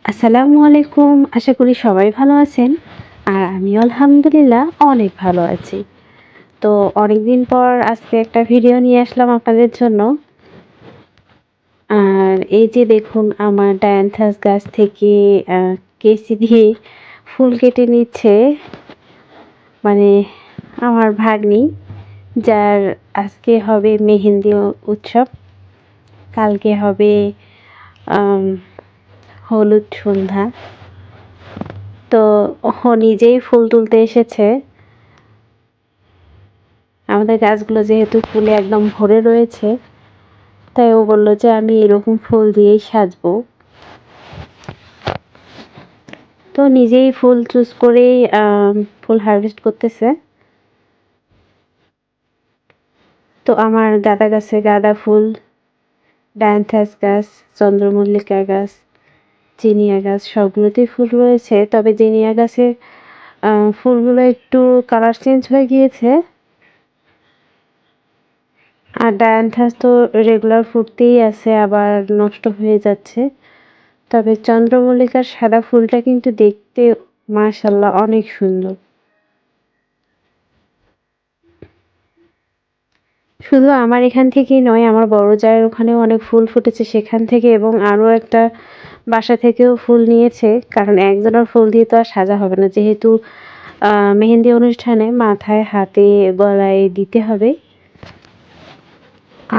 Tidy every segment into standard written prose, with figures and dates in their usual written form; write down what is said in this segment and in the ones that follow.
আসসালামু আলাইকুম। আশা করি সবাই ভালো আছেন। আর আমিও আলহামদুলিল্লাহ অনেক ভালো আছি। তো অনেকদিন পর আজকে একটা ভিডিও নিয়ে আসলাম আপনাদের জন্য। আর এই যে দেখুন আমার ডায়ান্থাস গাছ থেকে কেঁচি দিয়ে ফুল কেটে নিচ্ছে মানে আমার ভাগ্নি, যার আজকে হবে মেহেন্দি উৎসব, কালকে হবে আম হলুদ সন্ধ্যা। তো ও নিজেই ফুল তুলতে এসেছে। আমাদের গাছগুলো যেহেতু ফুলে একদম ভরে রয়েছে, তাই ও বলল যে আমি এরকম ফুল দিয়েই সাজবো। তো নিজেই ফুল চুজ করেই ফুল হারভেস্ট করতেছে। তো আমার গাঁদা গাছে গাঁদা ফুল, ডায়ান্থাস গাছ, চন্দ্রমল্লিকা গাছ, জিনিয়া গাছ সবগুলোতেই ফুল রয়েছে। তবে জিনিয়া গাছের ফুলগুলো একটু কালার চেঞ্জ হয়ে গিয়েছে। আর ডায়ান্থাস তো রেগুলার ফুটতেই আছে, আবার নষ্ট হয়ে যাচ্ছে। তবে চন্দ্রমল্লিকার সাদা ফুলটা কিন্তু দেখতে মাশাআল্লাহ অনেক সুন্দর। শুধু আমার এখান থেকেই নয়, আমার বড় জায়ের ওখানেও অনেক ফুল ফুটেছে সেখান থেকে, এবং আরও একটা বাসা থেকেও ফুল নিয়েছে। কারণ একজনের ফুল দিয়ে তো আর সাজা হবে না, যেহেতু মেহেন্দি অনুষ্ঠানে মাথায়, হাতে, গলায় দিতে হবে।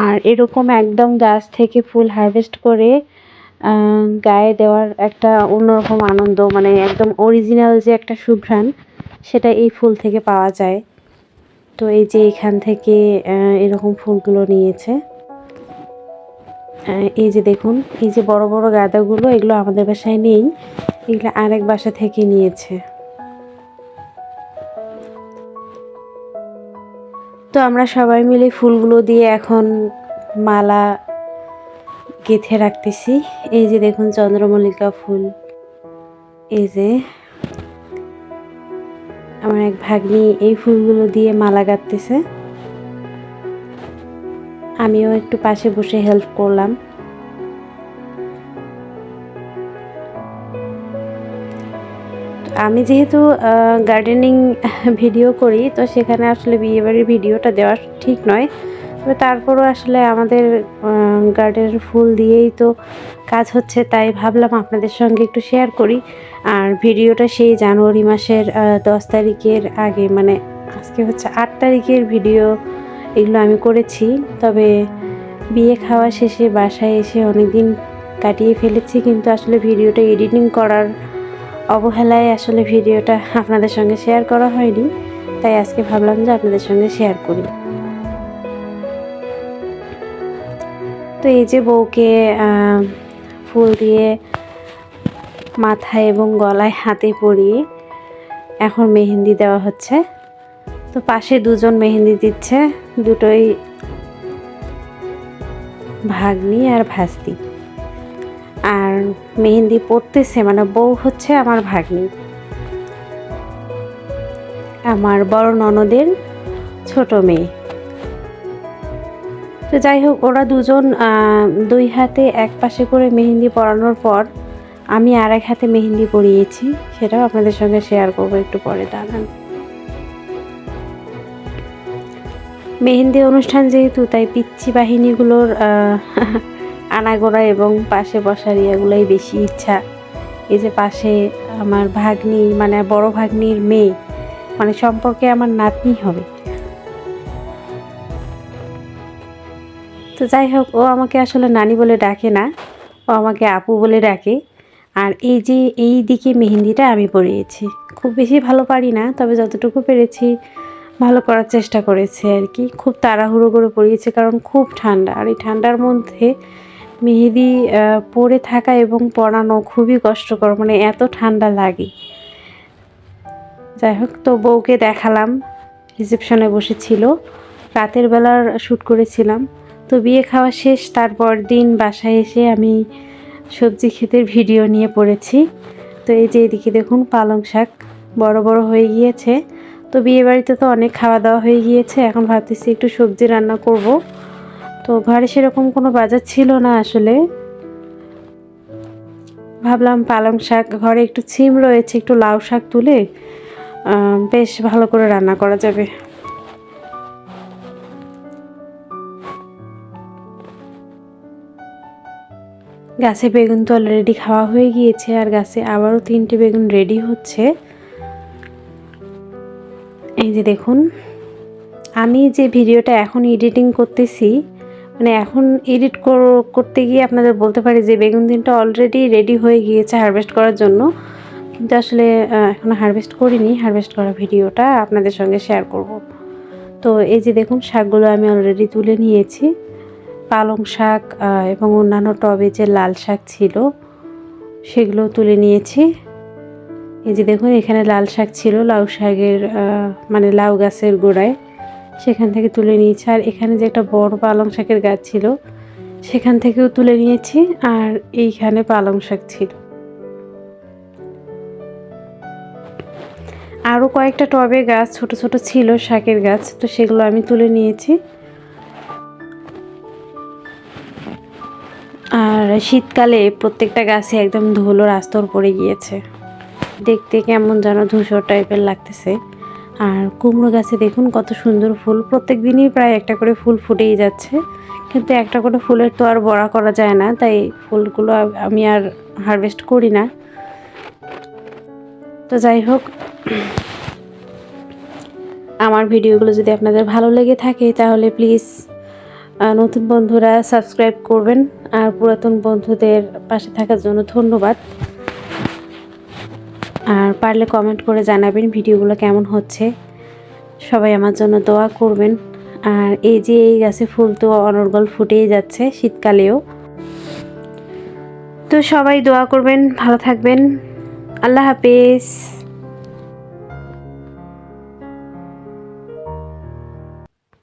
আর এরকম একদম গাছ থেকে ফুল হারভেস্ট করে গায়ে দেওয়ার একটা অন্যরকম আনন্দ, মানে একদম অরিজিনাল যে একটা সুঘ্রাণ, সেটা এই ফুল থেকে পাওয়া যায়। তো এই যে এখান থেকে এরকম ফুলগুলো নিয়েছে। এই যে দেখুন, এই যে বড় বড় গাঁদাগুলো, এগুলো আমাদের বাসায় নেই, এগুলো আরেক বাসা থেকে নিয়েছে। তো আমরা সবাই মিলে ফুলগুলো দিয়ে এখন মালা গেঁথে রাখতেছি। এই যে দেখুন চন্দ্রমল্লিকা ফুল, এই যে আমার এক ভাগ্নি এই ফুলগুলো দিয়ে মালা গাঁথতেছে। আমিও একটু পাশে বসে হেল্প করলাম। আমি যেহেতু গার্ডেনিং ভিডিও করি, তো সেখানে আসলে বিয়েবাড়ির ভিডিওটা দেওয়া ঠিক নয়। তবে তারপরও আসলে আমাদের গার্ডেনের ফুল দিয়েই তো কাজ হচ্ছে, তাই ভাবলাম আপনাদের সঙ্গে একটু শেয়ার করি। আর ভিডিওটা সেই জানুয়ারি মাসের 10 তারিখের আগে, মানে আজকে হচ্ছে 8 তারিখের ভিডিও, এগুলো আমি করেছি। তবে বিয়ে খাওয়া শেষে বাসায় এসে অনেক দিন কাটিয়ে ফেলেছি, কিন্তু আসলে ভিডিওটা এডিটিং করার অবহেলায় আসলে ভিডিওটা আপনাদের সঙ্গে শেয়ার করা হয়নি। তাই আজকে ভাবলাম যে আপনাদের সঙ্গে শেয়ার করি। তো এই যে বউকে ফুল দিয়ে মাথায় এবং গলায়, হাতে পরিয়ে এখন মেহেন্দি দেওয়া হচ্ছে। তো পাশে দুজন মেহেন্দি দিচ্ছে, দুটোই ভাগ্নি আর ভাস্তি। আর মেহেন্দি পড়তেছে, মানে বউ হচ্ছে আমার ভাগ্নি, আমার বড় ননদের ছোট মেয়ে। তো যাই হোক, ওরা দুজন দুই হাতে এক পাশে করে মেহেন্দি পরানোর পর আমি আর এক হাতে মেহেন্দি পরিয়েছি, সেটাও আপনাদের সঙ্গে শেয়ার করবো একটু পরে। দাঁড়ান। মেহেন্দি অনুষ্ঠান যেহেতু, তাই পিচ্চি বাহিনীগুলোর আনাগোনা এবং পাশে বসার ইয়াগুলোই বেশি ইচ্ছা। এই যে পাশে আমার ভাগ্নি, মানে বড় ভাগ্নির মেয়ে, মানে সম্পর্কে আমার নাতনি হবে। তো যাই হোক, ও আমাকে আসলে নানি বলে ডাকে না, ও আমাকে আপু বলে ডাকে। আর এই যে এই দিকে মেহেন্দিটা আমি পরিয়েছি, খুব বেশি ভালো পারি না, তবে যতটুকু পেরেছি ভালো করার চেষ্টা করেছি আর কি। খুব তাড়াহুড়ো করে পরিয়েছি, কারণ খুব ঠান্ডা, আর এই ঠান্ডার মধ্যে মেহেদি পরে থাকা এবং পরানো খুবই কষ্টকর, মানে এত ঠান্ডা লাগে। যাই হোক, তো বউকে দেখালাম, রিসেপশনে বসেছিল, রাতের বেলার শ্যুট করেছিলাম। তো বিয়ে খাওয়া শেষ, তারপর দিন বাসায় এসে আমি সবজি ক্ষেতের ভিডিও নিয়ে পড়েছি। তো এই যে এদিকে দেখুন পালং শাক বড় বড় হয়ে গিয়েছে। তো বিয়ে বাড়িতে তো অনেক খাওয়া দাওয়া হয়ে গিয়েছে, এখন ভাবতেছি একটু সবজি রান্না করব। তো ঘরে সেরকম কোনো বাজার ছিল না আসলে, ভাবলাম পালং শাক ঘরে একটু ছিম রয়েছে, একটু লাউ শাক তুলে বেশ ভালো করে রান্না করা যাবে। গাছে বেগুন তো অলরেডি খাওয়া হয়ে গিয়েছে, আর গাছে আবারও 3টে বেগুন রেডি হচ্ছে। এই যে দেখুন, আমি যে ভিডিওটা এখন এডিটিং করতেছি, মানে এখন এডিট করতে গিয়ে আপনাদের বলতে পারি যে বেগুন 3টা অলরেডি রেডি হয়ে গিয়েছে হারভেস্ট করার জন্য, কিন্তু আসলে এখনও হারভেস্ট করিনি। হারভেস্ট করা ভিডিওটা আপনাদের সঙ্গে শেয়ার করব। তো এই যে দেখুন, শাকগুলো আমি অলরেডি তুলে নিয়েছি। পালং শাক এবং অন্যান্য টবে যে লাল শাক ছিল সেগুলো তুলে নিয়েছি। এই যে দেখুন, এখানে লাল শাক ছিল লাউ শাকের মানে লাউ গাছের গোড়ায়, সেখান থেকে তুলে নিয়েছি। আর এখানে যে একটা বড় পালং শাকের গাছ ছিল সেখান থেকেও তুলে নিয়েছি। আর এইখানে পালং শাক ছিল। আরও কয়েকটা টবে গাছ ছোট ছোট ছিল শাকের গাছ, তো সেগুলো আমি তুলে নিয়েছি। আর শীতকালে প্রত্যেকটা গাছে একদম ধুলোর আস্তর পড়ে গিয়েছে, দেখতে কেমন যেন ধূসর টাইপের লাগতেছে। আর কুমড়ো গাছে দেখুন কত সুন্দর ফুল, প্রত্যেক দিনই প্রায় একটা করে ফুল ফুটেই যাচ্ছে, কিন্তু একটা করে ফুলের তো আর বড়া করা যায় না, তাই ফুলগুলো আমি আর হারভেস্ট করি না। তো যাই হোক, আমার ভিডিওগুলো যদি আপনাদের ভালো লেগে থাকে তাহলে প্লিজ নতুন বন্ধুরা সাবস্ক্রাইব করবেন, আর পুরাতন বন্ধুদের পাশে থাকার জন্য ধন্যবাদ। আর পারলে কমেন্ট করে জানাবেন ভিডিওগুলো কেমন হচ্ছে। সবাই আমার জন্য দোয়া করবেন। আর এই যে এই গাছে ফুল তো অনর্গল ফুটেই যাচ্ছে শীতকালেও। তো সবাই দোয়া করবেন, ভালো থাকবেন। আল্লাহ হাফেজ।